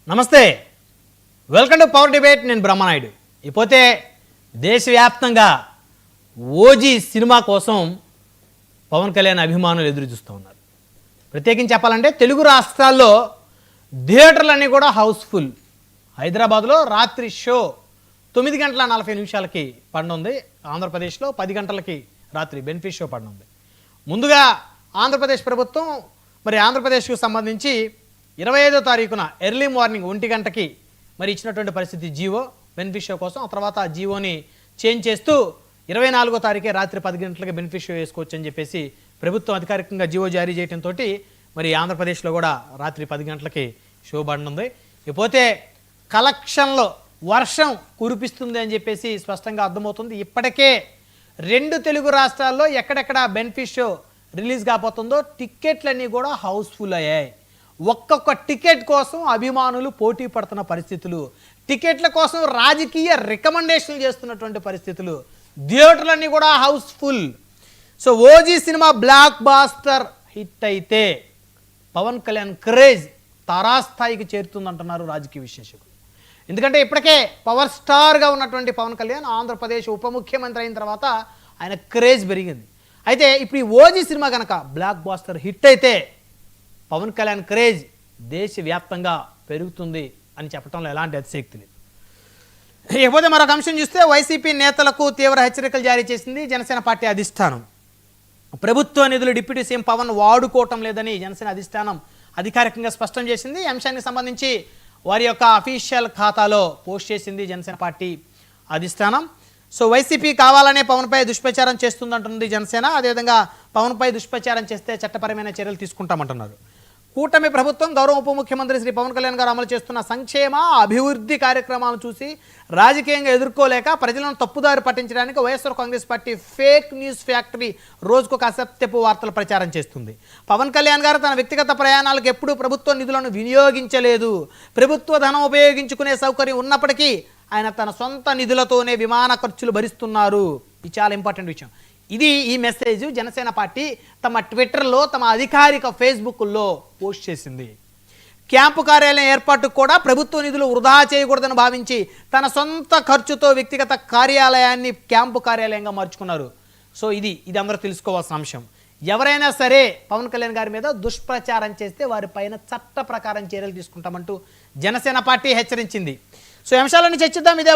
నమస్తే, welcome to power debate. నేను బ్రహ్మనాయుడు. ఇకపోతే దేశవ్యాప్తంగా ఓజీ సినిమా కోసం పవన్ కళ్యాణ్ అభిమానులు ఎదురు చూస్తూ ఉన్నారు. ప్రత్యేకించి చెప్పాలంటే తెలుగు రాష్ట్రాల్లో థియేటర్లన్నీ కూడా హౌస్ఫుల్. హైదరాబాద్లో రాత్రి షో 9:40 పడనుంది. ఆంధ్రప్రదేశ్లో 10 గంటలకి రాత్రి బెనిఫిట్ షో పడనుంది. ముందుగా ఆంధ్రప్రదేశ్ ప్రభుత్వం మరి ఆంధ్రప్రదేశ్కు సంబంధించి 25వ తారీఖున ఎర్లీ మార్నింగ్ 1 గంటకి మరి ఇచ్చినటువంటి పరిస్థితి జీవో బెనిఫిట్ షో కోసం. ఆ తర్వాత ఆ జీవోని చేంజ్ చేస్తూ 24వ తారీఖే రాత్రి 10 గంటలకి బెనిఫిట్ షో వేసుకోవచ్చు అని చెప్పేసి ప్రభుత్వం అధికారికంగా జీవో జారీ చేయడంతో మరి ఆంధ్రప్రదేశ్లో కూడా రాత్రి 10 గంటలకి షో పడనుంది. ఇకపోతే కలెక్షన్లో వర్షం కురిపిస్తుంది అని చెప్పేసి స్పష్టంగా అర్థమవుతుంది. ఇప్పటికే 2 తెలుగు రాష్ట్రాల్లో ఎక్కడెక్కడ బెనిఫిట్ షో రిలీజ్ కాబోతుందో టిక్కెట్లన్నీ కూడా హౌస్ఫుల్ అయ్యాయి. ఒక్కొక్క టికెట్ కోసం అభిమానులు పోటీ పడుతున్న పరిస్థితులు, టికెట్ల కోసం రాజకీయ రికమెండేషన్లు చేస్తున్నటువంటి పరిస్థితులు, థియేటర్లన్నీ కూడా house full. So OG cinema blockbuster hit అయితే పవన్ కళ్యాణ్ క్రేజ్ తారాస్థాయికి చేరుతుందంటున్నారు రాజకీయ విశ్లేషకులు. ఎందుకంటే ఇప్పటికే పవర్ స్టార్గా ఉన్నటువంటి పవన్ కళ్యాణ్ ఆంధ్రప్రదేశ్ ఉప ముఖ్యమంత్రి అయిన తర్వాత ఆయన క్రేజ్ పెరిగింది. అయితే ఇప్పుడు ఈ ఓజీ సినిమా కనుక బ్లాక్ బాస్టర్ హిట్ అయితే పవన్ కళ్యాణ్ క్రేజ్ దేశవ్యాప్తంగా పెరుగుతుంది అని చెప్పడంలో ఎలాంటి అతిశక్తి లేదు. ఇకపోతే మరొక అంశం చూస్తే వైసీపీ నేతలకు తీవ్ర హెచ్చరికలు జారీ చేసింది జనసేన పార్టీ అధిష్టానం. ప్రభుత్వ నిధులు డిప్యూటీ సీఎం పవన్ వాడుకోవటం లేదని జనసేన అధిష్టానం అధికారికంగా స్పష్టం చేసింది. ఈ అంశానికి సంబంధించి వారి యొక్క అఫీషియల్ ఖాతాలో పోస్ట్ చేసింది జనసేన పార్టీ అధిష్టానం. సో వైసీపీ కావాలనే పవన్పై దుష్ప్రచారం చేస్తుందంటుంది జనసేన. అదేవిధంగా పవన్పై దుష్ప్రచారం చేస్తే చట్టపరమైన చర్యలు తీసుకుంటామంటున్నారు. కూటమి ప్రభుత్వం గౌరవ ఉప ముఖ్యమంత్రి శ్రీ పవన్ కళ్యాణ్ గారు అమలు చేస్తున్న సంక్షేమ అభివృద్ధి కార్యక్రమాలను చూసి రాజకీయంగా ఎదుర్కోలేక ప్రజలను తప్పుదారి పట్టించడానికి YSR Congress party fake news factory రోజుకొక అసత్యపు వార్తలు ప్రచారం చేస్తుంది. పవన్ కళ్యాణ్ గారు తన వ్యక్తిగత ప్రయాణాలకు ఎప్పుడూ ప్రభుత్వ నిధులను వినియోగించలేదు. ప్రభుత్వ ధనం ఉపయోగించుకునే సౌకర్యం ఉన్నప్పటికీ ఆయన తన సొంత నిధులతోనే విమాన ఖర్చులు భరిస్తున్నారు. ఇది చాలా ఇంపార్టెంట్ విషయం. ఇది ఈ మెసేజ్ జనసేన పార్టీ తమ ట్విట్టర్లో, తమ అధికారిక ఫేస్బుక్లో పోస్ట్ చేసింది. క్యాంపు కార్యాలయం ఏర్పాటుకు కూడా ప్రభుత్వ నిధులు వృధా చేయకూడదని భావించి తన సొంత ఖర్చుతో వ్యక్తిగత కార్యాలయాన్ని క్యాంపు కార్యాలయంగా మార్చుకున్నారు. సో ఇది అందరూ తెలుసుకోవాల్సిన అంశం. ఎవరైనా సరే పవన్ కళ్యాణ్ గారి మీద దుష్ప్రచారం చేస్తే వారిపైన చట్ట ప్రకారం చర్యలు తీసుకుంటామంటూ జనసేన పార్టీ హెచ్చరించింది. సో అంశాలను చర్చిద్దాం. ఇదే